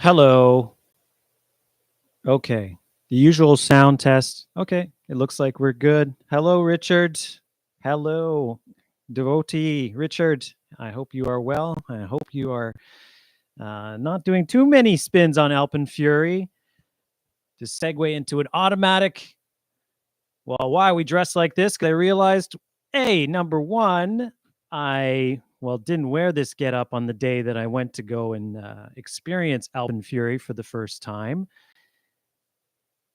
Hello. Okay. The usual sound test. Okay. It looks like we're good. Hello, Richard. Hello, devotee Richard. I hope you are well. I hope you are not doing too many spins on Alpen Fury to segue into an automatic. Well, why are we dressed like this? Because I realized, hey, number one, I didn't wear this get up on the day that I went to go and experience Alpen Fury for the first time.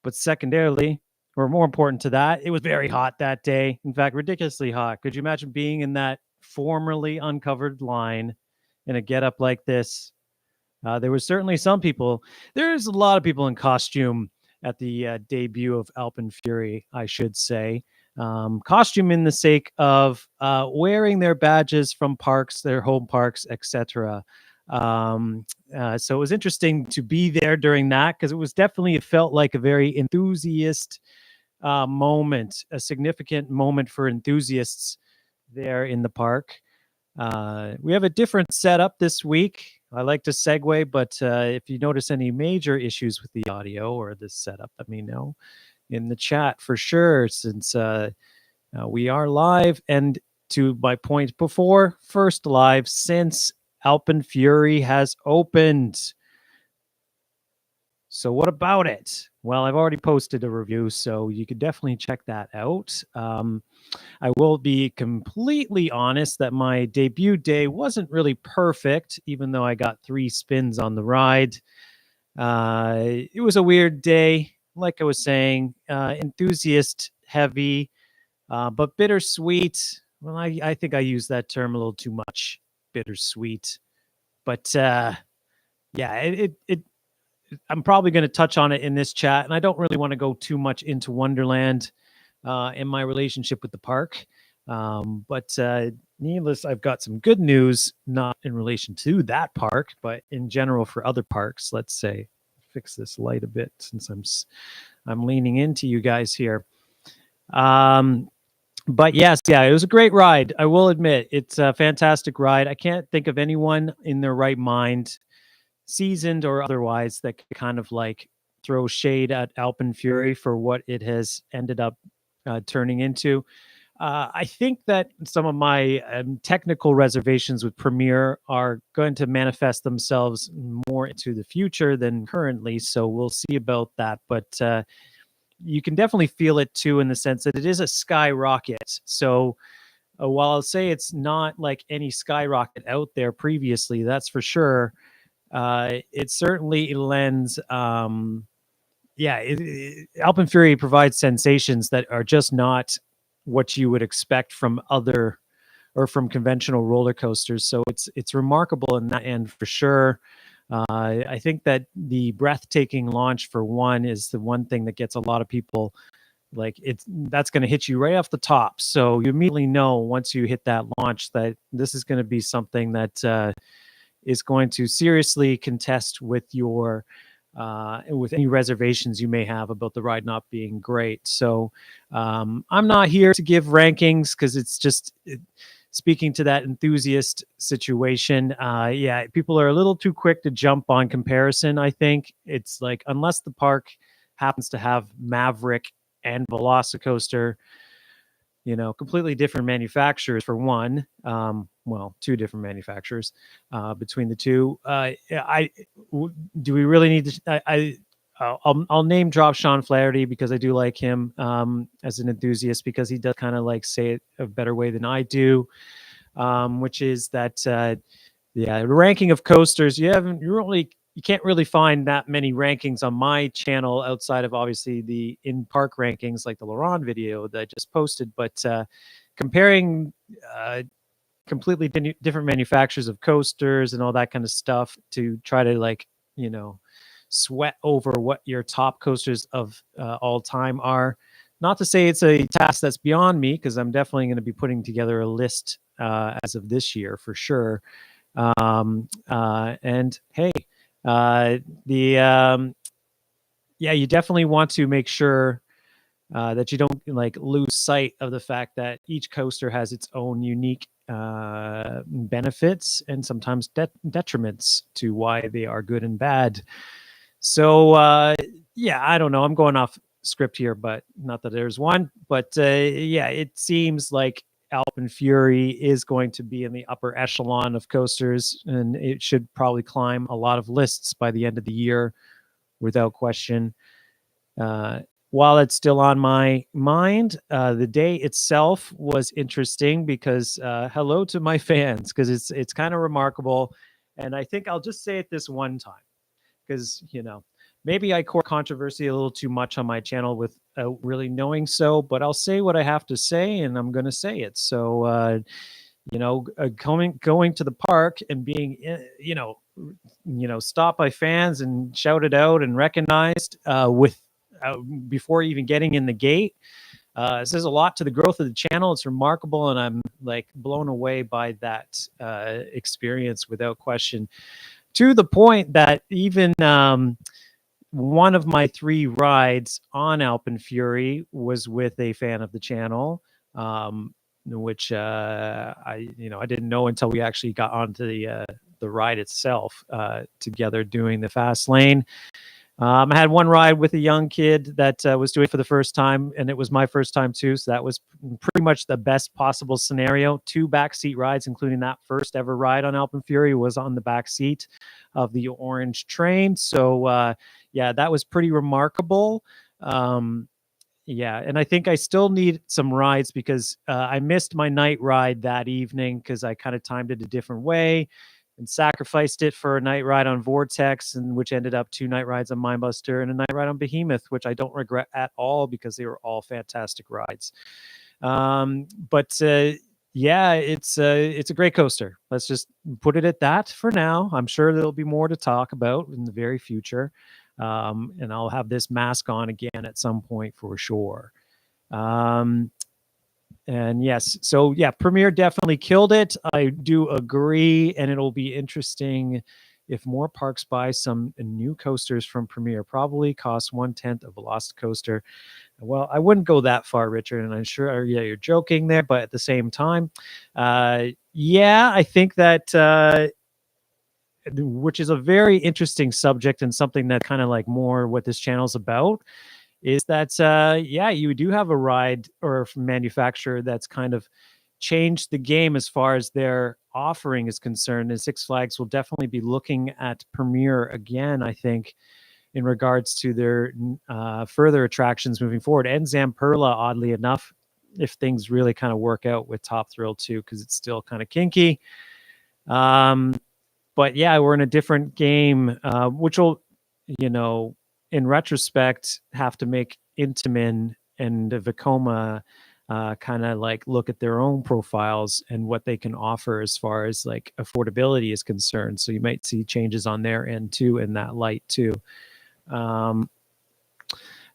But secondarily, or more important to that, it was very hot that day. In fact, ridiculously hot. Could you imagine being in that formerly uncovered line in a getup like this? There was certainly some people. There's a lot of people in costume at the debut of Alpen Fury, I should say. Costume in the sake of wearing their badges from parks, their home parks, etc. So it was interesting to be there during that because it felt like a very enthusiast moment, a significant moment for enthusiasts there in the park. We have a different setup this week. I like to segue, but if you notice any major issues with the audio or this setup, let me know in the chat for sure, since we are live. And to my point before, first live since Alpen Fury has opened. So what about it? Well, I've already posted a review, so you could definitely check that out. I will be completely honest that my debut day wasn't really perfect, even though I got 3 spins on the ride. It was a weird day, like I was saying, enthusiast heavy, but bittersweet. Well, I think I used that term a little too much, bittersweet. But yeah, I'm probably going to touch on it in this chat, and I don't really want to go too much into Wonderland in my relationship with the park. But needless, I've got some good news, not in relation to that park, but in general for other parks. Let's say, fix this light a bit since I'm leaning into you guys here. But yes, yeah, it was a great ride. I will admit, it's a fantastic ride. I can't think of anyone in their right mind, seasoned or otherwise, that could kind of like throw shade at Alpen Fury for what it has ended up turning into. I think that some of my technical reservations with Premiere are going to manifest themselves more into the future than currently, so we'll see about that. But you can definitely feel it too, in the sense that it is a skyrocket. So while I'll say it's not like any skyrocket out there previously, that's for sure, it certainly lends Alpen Fury provides sensations that are just not what you would expect from other or from conventional roller coasters. So it's remarkable in that end for sure. I think that the breathtaking launch, for one, is the one thing that gets a lot of people, like, that's going to hit you right off the top. So you immediately know once you hit that launch that this is going to be something that is going to seriously contest with your with any reservations you may have about the ride not being great. So I'm not here to give rankings because it's just speaking to that enthusiast situation. Yeah, people are a little too quick to jump on comparison. I think it's like, unless the park happens to have Maverick and Velocicoaster, completely different manufacturers for one. Two different manufacturers between the two. Do we really need to? I'll name drop Sean Flaherty because I do like him as an enthusiast, because he does kind of like say it a better way than I do, which is that the ranking of coasters, you can't really find that many rankings on my channel outside of obviously the in-park rankings like the Laurent video that I just posted. But comparing completely different manufacturers of coasters and all that kind of stuff to try to sweat over what your top coasters of all time are. Not to say it's a task that's beyond me, because I'm definitely going to be putting together a list as of this year for sure. And hey, you definitely want to make sure that you don't lose sight of the fact that each coaster has its own unique benefits and sometimes detriments to why they are good and bad. So yeah, I don't know. I'm going off script here, but not that there's one. But yeah, it seems like Alpen Fury is going to be in the upper echelon of coasters, and it should probably climb a lot of lists by the end of the year, without question. While it's still on my mind, the day itself was interesting because hello to my fans, because it's kind of remarkable, and I think I'll just say it this one time, because maybe I court controversy a little too much on my channel without really knowing so, but I'll say what I have to say, and I'm going to say it. So going to the park and being stopped by fans and shouted out and recognized with before even getting in the gate says a lot to the growth of the channel. It's remarkable, and I'm like blown away by that experience without question, to the point that even one of my 3 rides on Alpen Fury was with a fan of the channel, which I didn't know until we actually got onto the ride itself together doing the fast lane. I had one ride with a young kid that was doing it for the first time, and it was my first time too. So that was pretty much the best possible scenario. 2 backseat rides, including that first ever ride on Alpen Fury, was on the back seat of the orange train. So yeah, that was pretty remarkable. Yeah, and I think I still need some rides because I missed my night ride that evening because I kind of timed it a different way and sacrificed it for a night ride on Vortex, and which ended up 2 night rides on Mindbuster and a night ride on Behemoth, which I don't regret at all because they were all fantastic rides. But yeah, it's a great coaster. Let's just put it at that for now. I'm sure there'll be more to talk about in the very future. And I'll have this mask on again at some point for sure. And yes, so yeah, Premiere definitely killed it. I do agree, and it'll be interesting if more parks buy some new coasters from Premiere. Probably costs 1/10 of a Lost Coaster. Well, I wouldn't go that far, Richard, and I'm sure, yeah, you're joking there, but at the same time, yeah, I think that which is a very interesting subject and something that kind of like more what this channel's about, is that yeah, you do have a ride or manufacturer that's kind of changed the game as far as their offering is concerned, and Six Flags will definitely be looking at Premiere again, I think, in regards to their further attractions moving forward, and Zamperla, oddly enough, if things really kind of work out with Top Thrill too, because it's still kind of kinky. But yeah, we're in a different game, which will, in retrospect, have to make Intamin and Vekoma kind of like look at their own profiles and what they can offer as far as like affordability is concerned. So you might see changes on their end too, in that light too.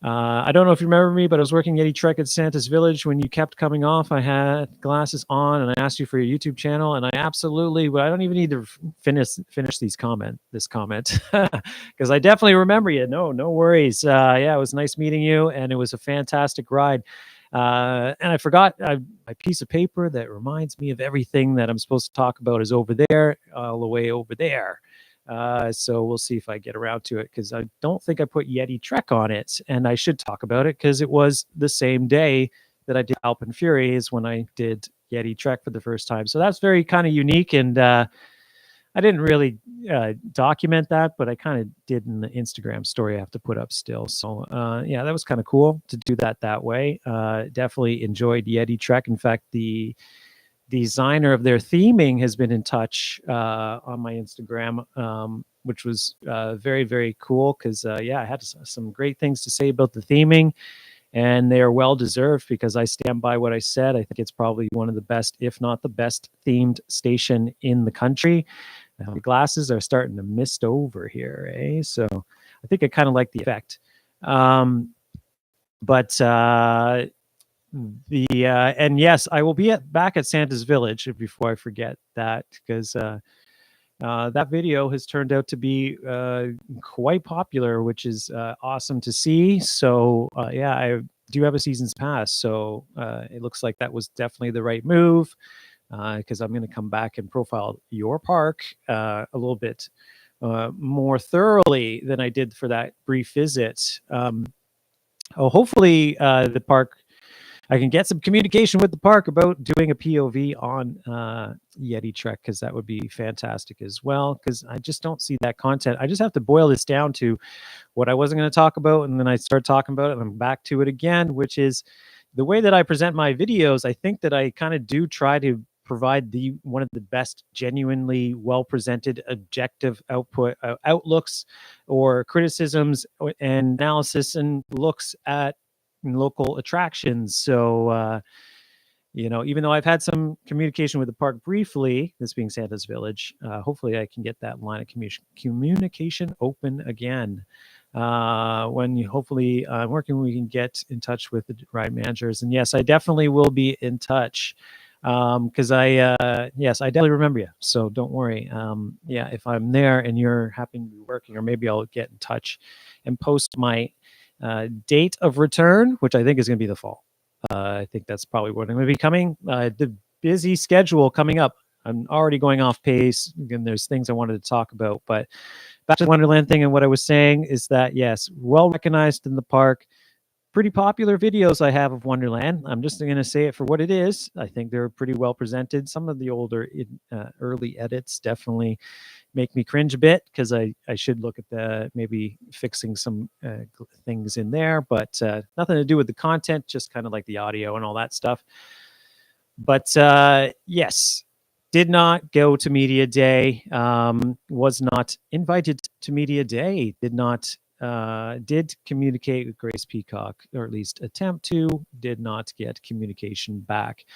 I don't know if you remember me, but I was working Yeti Trek at Santa's Village when you kept coming off. I had glasses on, and I asked you for your YouTube channel, and I absolutely, but I don't even need to finish this comment, because I definitely remember you. No worries. Yeah, it was nice meeting you, and it was a fantastic ride. And I forgot my piece of paper that reminds me of everything that I'm supposed to talk about is over there, all the way over there. So we'll see if I get around to it, because I don't think I put Yeti Trek on it, and I should talk about it because it was the same day that I did Alpen Fury is when I did Yeti Trek for the first time. So that's very kind of unique, and I didn't really document that, but I kind of did in the Instagram story I have to put up still. So yeah, that was kind of cool to do that way. Definitely enjoyed Yeti Trek. In fact, the designer of their theming has been in touch on my Instagram, which was very, very cool, because yeah, I had some great things to say about the theming, and they are well deserved, because I stand by what I said. I think it's probably one of the best, if not the best, themed station in the country. Now, the glasses are starting to mist over here, eh? So I think I kind of like the effect. But and yes, I will be back at Santa's Village before I forget that, because that video has turned out to be quite popular, which is awesome to see. So yeah, I do have a season's pass, so it looks like that was definitely the right move. because I'm going to come back and profile your park a little bit more thoroughly than I did for that brief visit. Hopefully, the park, I can get some communication with the park about doing a POV on Yeti Trek, because that would be fantastic as well. Because I just don't see that content. I just have to boil this down to what I wasn't going to talk about, and then I start talking about it, and I'm back to it again, which is the way that I present my videos. I think that I kind of do try to provide one of the best, genuinely well presented, objective outlooks or criticisms and analysis and looks at local attractions. So even though I've had some communication with the park briefly, this being Santa's Village, hopefully I can get that line of communication open again. When hopefully I'm working, we can get in touch with the ride managers. And yes, I definitely will be in touch, because I definitely remember you. So don't worry. If I'm there and you're happy to be working, or maybe I'll get in touch and post my date of return, which I think is going to be the fall. I think that's probably what I'm going to be coming. The busy schedule coming up. I'm already going off pace, and there's things I wanted to talk about. But back to the Wonderland thing, and what I was saying is that, yes, well recognized in the park. Pretty popular videos I have of Wonderland. I'm just going to say it for what it is. I think they're pretty well presented. Some of the older early edits definitely make me cringe a bit, because I should look at maybe fixing some things in there, but nothing to do with the content, just kind of like the audio and all that stuff. But yes, did not go to Media Day, was not invited to Media Day, did communicate with Grace Peacock, or at least attempt to, did not get communication back.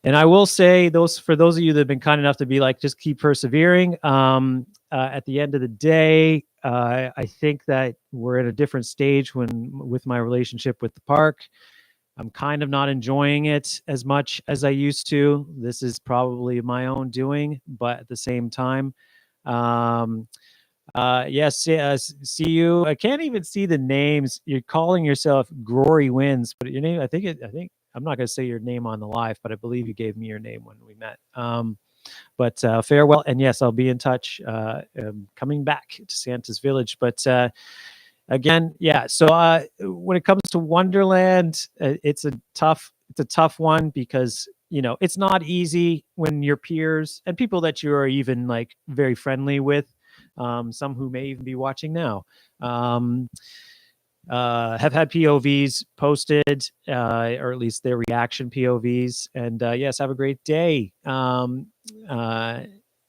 And I will say, for those of you that have been kind enough to be like, just keep persevering. At the end of the day, I think that we're at a different stage with my relationship with the park. I'm kind of not enjoying it as much as I used to. This is probably my own doing, but at the same time, yes, see you. I can't even see the names. You're calling yourself Glory Wins, but your name, I think I'm not going to say your name on the live, but I believe you gave me your name when we met. But farewell, and yes, I'll be in touch. Coming back to Santa's Village, but again, yeah. So when it comes to Wonderland, it's a tough one, because it's not easy when your peers and people that you are even like very friendly with, some who may even be watching now, have had POVs posted, or at least their reaction POVs. And yes, have a great day.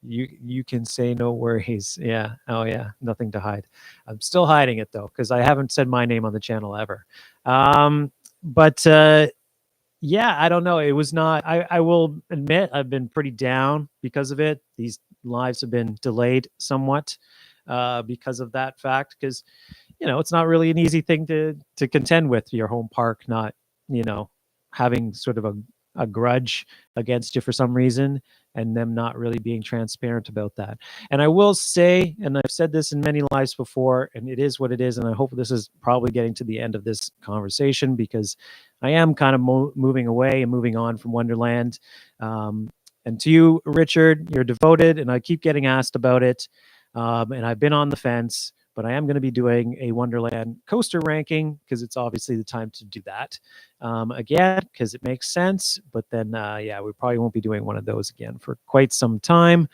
You can say no worries. Yeah. Oh yeah. Nothing to hide. I'm still hiding it though, because I haven't said my name on the channel ever. But yeah, I don't know. It was not. I will admit I've been pretty down because of it. These lives have been delayed somewhat because of that fact. Because it's not really an easy thing to contend with, your home park not having sort of a grudge against you for some reason, and them not really being transparent about that. And I will say, and I've said this in many lives before, and it is what it is, and I hope this is probably getting to the end of this conversation, because I am kind of moving away and moving on from Wonderland. And to you, Richard, you're devoted, and I keep getting asked about it, and I've been on the fence, but I am going to be doing a Wonderland coaster ranking, because it's obviously the time to do that again, because it makes sense. But then, yeah, we probably won't be doing one of those again for quite some time,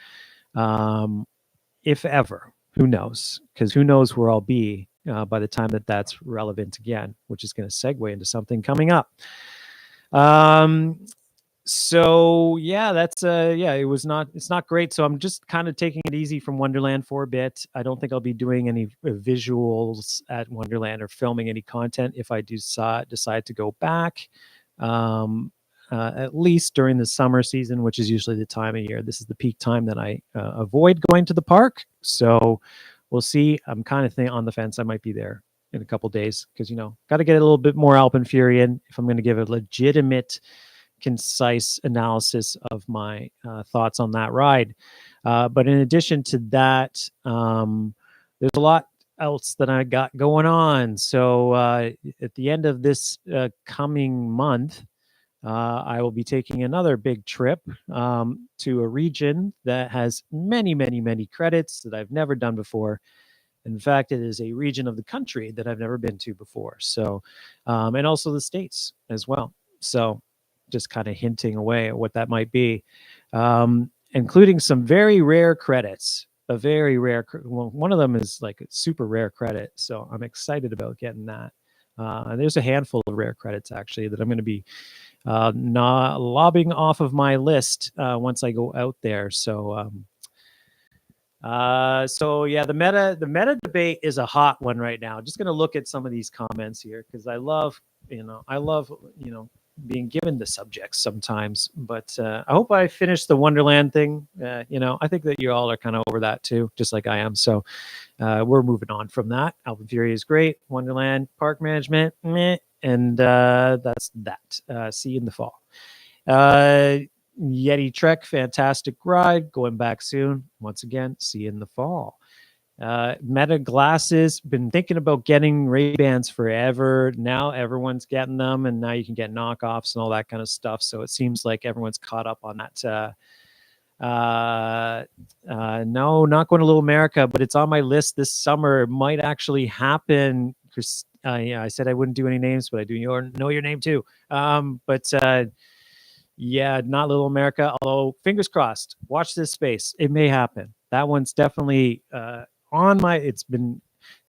if ever. Who knows? Because who knows where I'll be by the time that's relevant again, which is going to segue into something coming up. So yeah, that's yeah, it's not great. So I'm just kind of taking it easy from Wonderland for a bit. I don't think I'll be doing any visuals at Wonderland or filming any content if I do decide to go back, at least during the summer season, which is usually the time of year. This is the peak time that I avoid going to the park. So we'll see. I'm kind of on the fence. I might be there in a couple days, because got to get a little bit more Alpen Fury in if I'm going to give a legitimate, concise analysis of my thoughts on that ride. But in addition to that, there's a lot else that I got going on. So at the end of this coming month, I will be taking another big trip to a region that has many, many, many credits that I've never done before. In fact, it is a region of the country that I've never been to before. So, and also the States as well. So, just kind of hinting away at what that might be, including some very rare credits. A very rare, well, one of them is like a super rare credit. So, I'm excited about getting that. And there's a handful of rare credits actually that I'm going to be not lobbing off of my list once I go out there. So, so yeah, the meta debate is a hot one right now. Just gonna look at some of these comments here because I love, being given the subjects sometimes. But I hope I finished the Wonderland thing. I think that you all are kind of over that too, just like I am. So we're moving on from that. Alpen Fury is great. Wonderland park management, meh, and that's that. See you in the fall. Yeti Trek, fantastic ride. Going back soon. Once again, see you in the fall. Meta glasses, been thinking about getting Ray-Bans forever. Now everyone's getting them, and now you can get knockoffs and all that kind of stuff. So it seems like everyone's caught up on that. No, not going to Little America, but it's on my list this summer. It might actually happen. Chris, yeah, I said I wouldn't do any names, but I do know your name too. Yeah, not Little America, although fingers crossed. Watch this space. It may happen. That one's definitely on my it's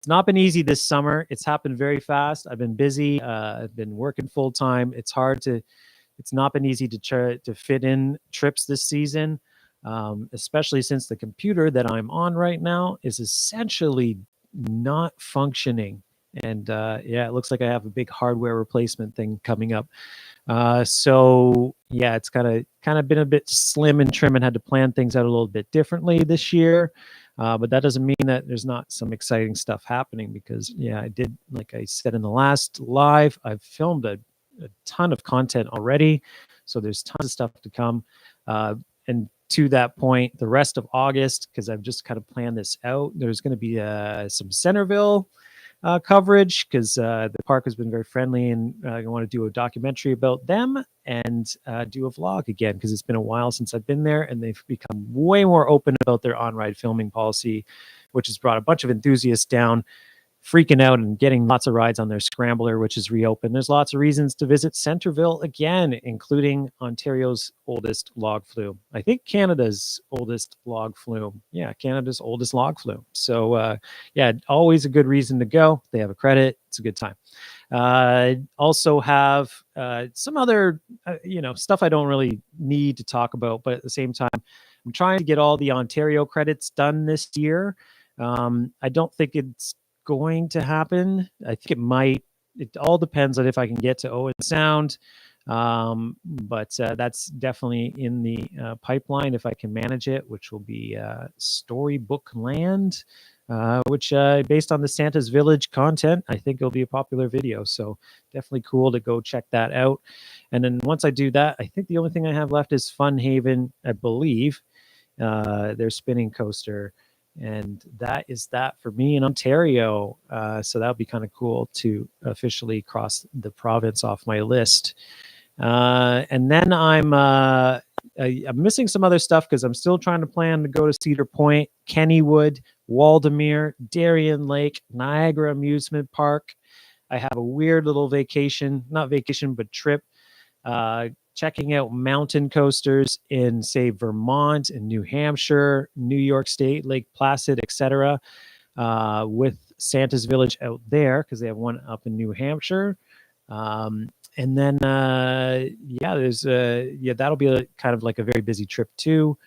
not been easy this summer. It's happened very fast. I've been busy. I've been working full time. It's not been easy to fit in trips this season, especially since the computer that I'm on right now is essentially not functioning. And yeah, it looks like I have a big hardware replacement thing coming up. So yeah, it's kind of been a bit slim and trim and had to plan things out a little bit differently this year. But that doesn't mean that there's not some exciting stuff happening because yeah, I did, like I said in the last live, I've filmed a ton of content already. So there's tons of stuff to come. And to that point, the rest of August, because I've just kind of planned this out, there's going to be some Centerville coverage because the park has been very friendly, and I want to do a documentary about them and do a vlog again because it's been a while since I've been there, and they've become way more open about their on-ride filming policy, which has brought a bunch of enthusiasts down, freaking out and getting lots of rides on their scrambler, which is reopened. There's lots of reasons to visit Centerville again, including Ontario's oldest log flume. I think Canada's oldest log flume. Yeah, Canada's oldest log flume. So yeah, always a good reason to go. They have a credit. It's a good time. Also have some other, stuff I don't really need to talk about, but at the same time, I'm trying to get all the Ontario credits done this year. I don't think it's going to happen. I think it might. It all depends on if I can get to Owen Sound, but that's definitely in the pipeline if I can manage it, which will be Storybook Land, which based on the Santa's Village content, I think it'll be a popular video. So definitely cool to go check that out. And then once I do that, I think the only thing I have left is Fun Haven, I believe, their spinning coaster. And that is that for me in Ontario. So that would be kind of cool to officially cross the province off my list. And then I'm missing some other stuff because I'm still trying to plan to go to Cedar Point, Kennywood, Waldemere, Darien Lake, Niagara Amusement Park. I have a weird little vacation, not vacation, but trip, checking out mountain coasters in, say, Vermont and New Hampshire, New York State, Lake Placid, etc., with Santa's Village out there because they have one up in New Hampshire. And then, yeah, there's that'll be kind of like a very busy trip too.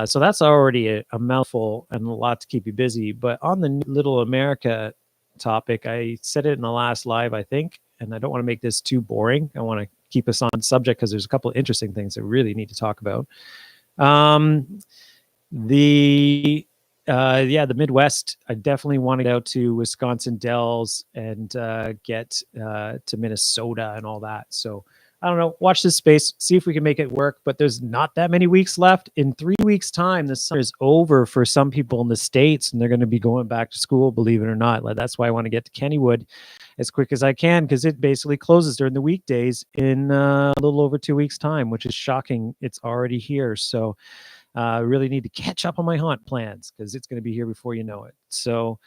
So that's already a mouthful and a lot to keep you busy. But on the Little America topic, I said it in the last live, I think, and I don't want to make this too boring. I want to keep us on subject because there's a couple of interesting things that we really need to talk about. The Midwest, I definitely want to go to Wisconsin Dells and get to Minnesota and all that. So I don't know, watch this space, see if we can make it work. But there's not that many weeks left. In 3 weeks' time, the summer is over for some people in the States, and they're going to be going back to school, believe it or not. Like, that's why I want to get to Kennywood as quick as I can, because it basically closes during the weekdays in a little over 2 weeks' time, which is shocking. It's already here. So I really need to catch up on my haunt plans because it's going to be here before you know it. So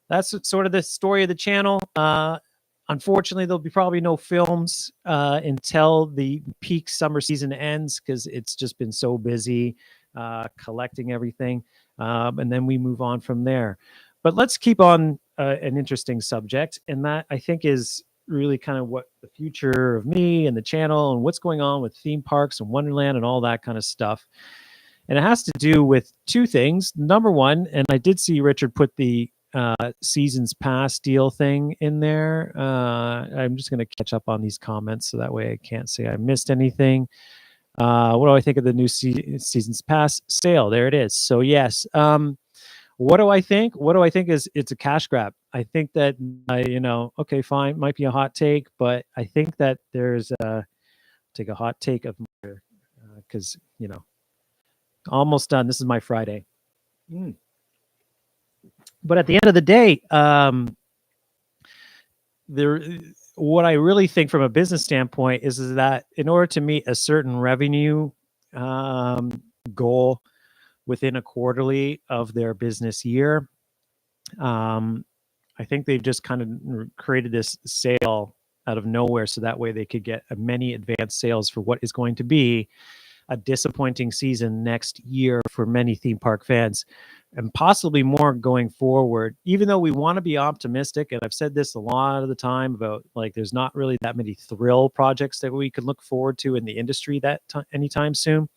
that's sort of the story of the channel. Unfortunately, there'll be probably no films until the peak summer season ends, because it's just been so busy collecting everything. And then we move on from there. But let's keep on an interesting subject. And that, I think, is really kind of what the future of me and the channel and what's going on with theme parks and Wonderland and all that kind of stuff. And it has to do with two things. Number one, and I did see Richard put the seasons pass deal thing in there. I'm just going to catch up on these comments so that way I can't say I missed anything. What do I think of the new seasons pass sale? There it is. So yes. What do I think? What do I think is it's a cash grab. I think that, okay, fine. Might be a hot take, but I think that there's take a hot take of because, almost done. This is my Friday. But at the end of the day, what I really think from a business standpoint is that in order to meet a certain revenue goal within a quarterly of their business year, I think they've just kind of created this sale out of nowhere so that way they could get many advanced sales for what is going to be a disappointing season next year for many theme park fans, and possibly more going forward. Even though we want to be optimistic, and I've said this a lot of the time about, like, there's not really that many thrill projects that we can look forward to in the industry that anytime soon.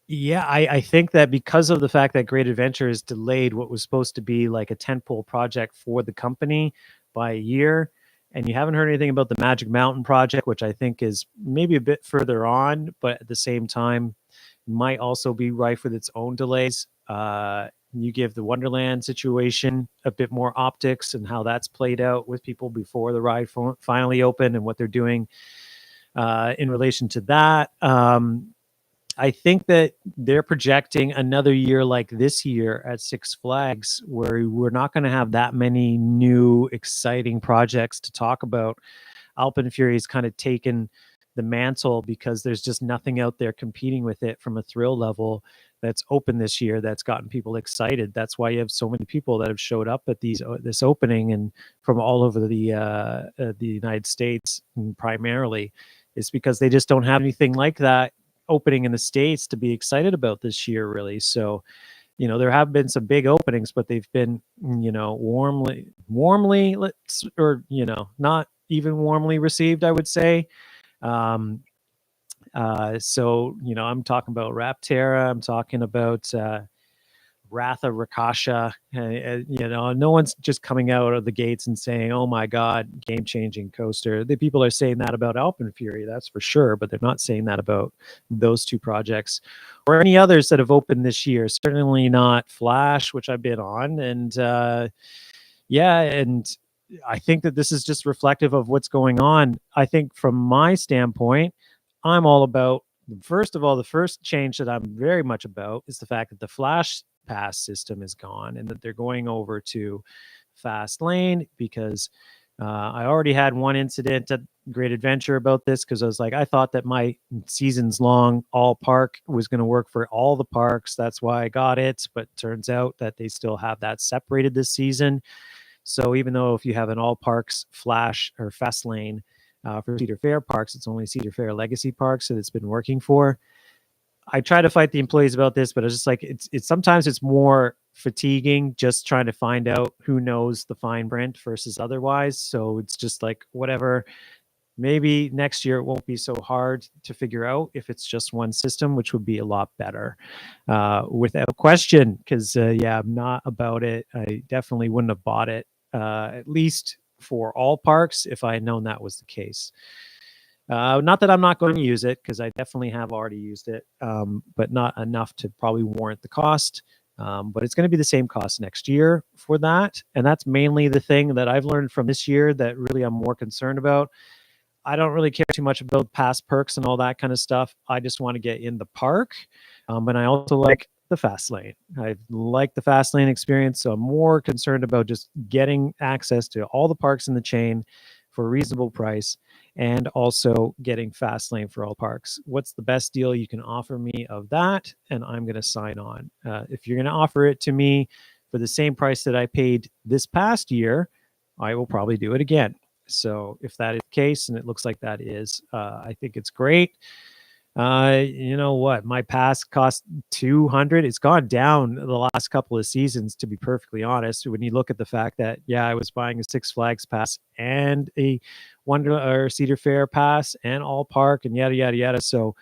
Yeah, I think that because of the fact that Great Adventure is delayed what was supposed to be like a tentpole project for the company by a year, and you haven't heard anything about the Magic Mountain project, which I think is maybe a bit further on, but at the same time might also be rife with its own delays. You give the Wonderland situation a bit more optics and how that's played out with people before the ride finally opened and what they're doing in relation to that. I think that they're projecting another year like this year at Six Flags, where we're not going to have that many new exciting projects to talk about. Alpen Fury has kind of taken the mantle because there's just nothing out there competing with it from a thrill level that's open this year that's gotten people excited. That's why you have so many people that have showed up at this opening, and from all over the United States primarily. It's because they just don't have anything like that opening in the States to be excited about this year, really. So, there have been some big openings, but they've been, warmly, not even warmly received, I would say. So, I'm talking about Rapterra. I'm talking about Wrath of Rakasha. No one's just coming out of the gates and saying, "Oh my God, game-changing coaster." The people are saying that about Alpen Fury, that's for sure, but they're not saying that about those two projects or any others that have opened this year. Certainly not Flash, which I've been on, and and I think that this is just reflective of what's going on. I think from my standpoint, I'm all about, first of all, the first change that I'm very much about is the fact that the Flash pass system is gone and that they're going over to fast lane, because I already had one incident at Great Adventure about this, because I thought that my seasons long all park was going to work for all the parks. That's why I got it. But turns out that they still have that separated this season. So even though if you have an all parks Flash or fast lane for Cedar Fair parks, it's only Cedar Fair Legacy parks that it's been working for. I try to fight the employees about this, but it's just like, it's sometimes it's more fatiguing just trying to find out who knows the fine print versus otherwise. So it's just like, whatever, maybe next year it won't be so hard to figure out if it's just one system, which would be a lot better without question. Because I'm not about it. I definitely wouldn't have bought it, at least for all parks, if I had known that was the case. Not that I'm not going to use it, because I definitely have already used it, but not enough to probably warrant the cost. But it's going to be the same cost next year for that. And that's mainly the thing that I've learned from this year that really I'm more concerned about. I don't really care too much about past perks and all that kind of stuff. I just want to get in the park. And I also like the fast lane. I like the fast lane experience. So I'm more concerned about just getting access to all the parks in the chain for a reasonable price and also getting fast lane for all parks. What's the best deal you can offer me of that? And I'm going to sign on. If you're going to offer it to me for the same price that I paid this past year, I will probably do it again. So if that is the case, and it looks like that is, I think it's great. You know what? My pass cost 200. It's gone down the last couple of seasons, to be perfectly honest. When you look at the fact that, yeah, I was buying a Six Flags pass and a Wonder or Cedar Fair pass and all park and yada yada yada. So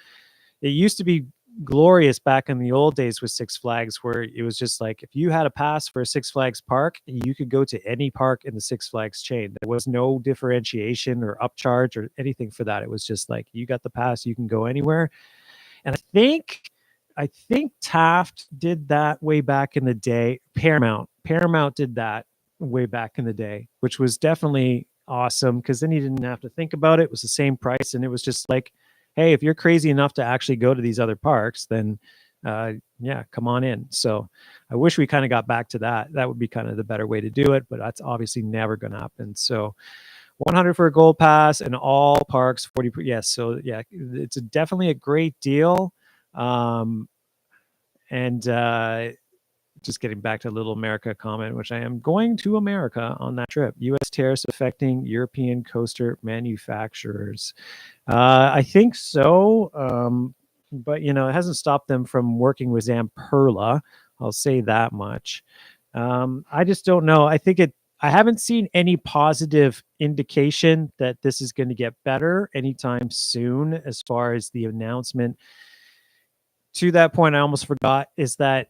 it used to be glorious back in the old days with Six Flags, where it was just like if you had a pass for a Six Flags park, you could go to any park in the Six Flags chain. There was no differentiation or upcharge or anything for that. It was just like you got the pass, you can go anywhere. And I think Taft did that way back in the day. Paramount did that way back in the day, which was definitely awesome because then you didn't have to think about it. It was the same price, and it was just like, hey, if you're crazy enough to actually go to these other parks, then yeah, come on in. So I wish we kind of got back to that. That would be kind of the better way to do it, but that's obviously never going to happen. So 100 for a gold pass and all parks 40. Yes. So yeah, it's definitely a great deal. And just getting back to Little America comment, which I am going to America on that trip. U.S. tariffs affecting European coaster manufacturers. I think so. But, you know, it hasn't stopped them from working with Zamperla. I'll say that much. I just don't know. I haven't seen any positive indication that this is going to get better anytime soon as far as the announcement. To that point, I almost forgot, is that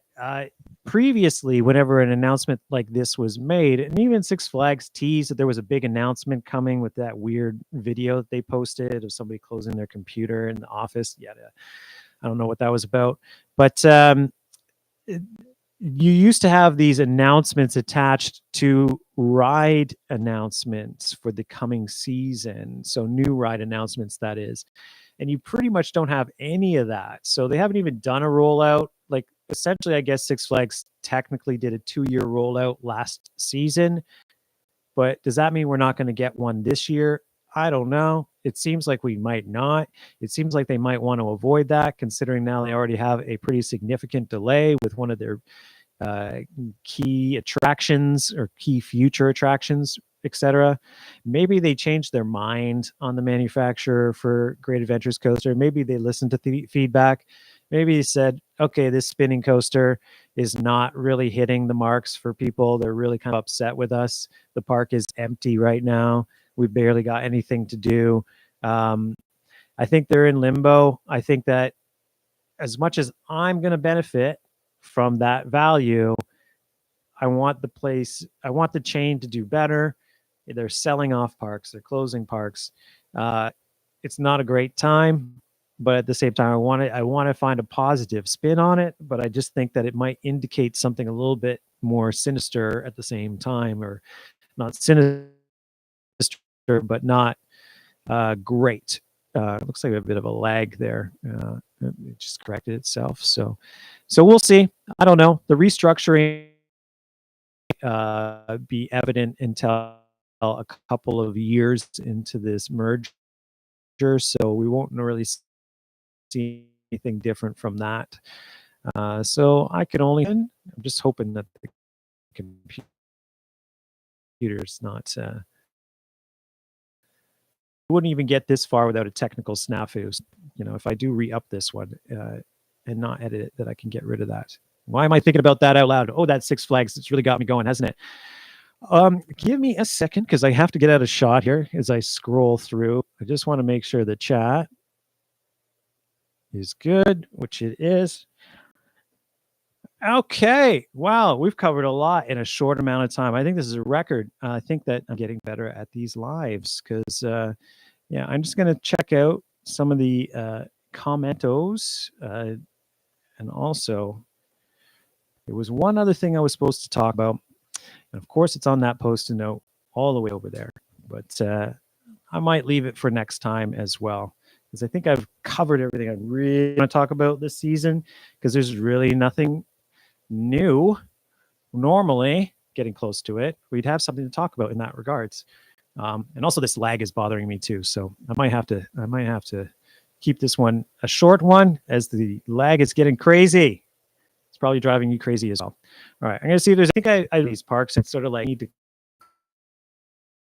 previously, whenever an announcement like this was made, and even Six Flags teased that there was a big announcement coming with that weird video that they posted of somebody closing their computer in the office. Yeah, I don't know what that was about. But you used to have these announcements attached to ride announcements for the coming season. So new ride announcements, that is. And you pretty much don't have any of that. So they haven't even done a rollout. Like essentially, I guess Six Flags technically did a 2-year rollout last season. But does that mean we're not going to get one this year? I don't know. It seems like we might not. It seems like they might want to avoid that, considering now they already have a pretty significant delay with one of their key attractions or key future attractions, etc. Maybe they changed their mind on the manufacturer for Great Adventures Coaster. Maybe they listened to the feedback. Maybe they said, okay, this spinning coaster is not really hitting the marks for people. They're really kind of upset with us. The park is empty right now. We barely got anything to do. I think they're in limbo. I think that as much as I'm going to benefit from that value, I want the chain to do better. They're selling off parks. They're closing parks. It's not a great time, but at the same time, I want to find a positive spin on it. But I just think that it might indicate something a little bit more sinister at the same time, or not sinister, but not great. It looks like a bit of a lag there. It just corrected itself. So we'll see. I don't know. The restructuring be evident until a couple of years into this merger, so we won't really see anything different from that. So I can only. I'm just hoping that the computer's not. Wouldn't even get this far without a technical snafu. You know, if I do re-up this one and not edit it, that I can get rid of that. Why am I thinking about that out loud? Oh, that Six Flags, it's really got me going, hasn't it? Give me a second because I have to get out of shot here as I scroll through. I just want to make sure the chat is good, which it is. Okay. Wow. We've covered a lot in a short amount of time. I think this is a record. I think that I'm getting better at these lives because, yeah, I'm just going to check out some of the commentos and also There was one other thing I was supposed to talk about. And of course, it's on that post-it note all the way over there. But I might leave it for next time as well, because I think I've covered everything I really want to talk about this season, because there's really nothing new. Normally, getting close to it, we'd have something to talk about in that regards. And also, this lag is bothering me too, so I might have to keep this one a short one, as the lag is getting crazy. It's probably driving you crazy as well. All right, I'm gonna see if there's. I think I these parks and sort of like need to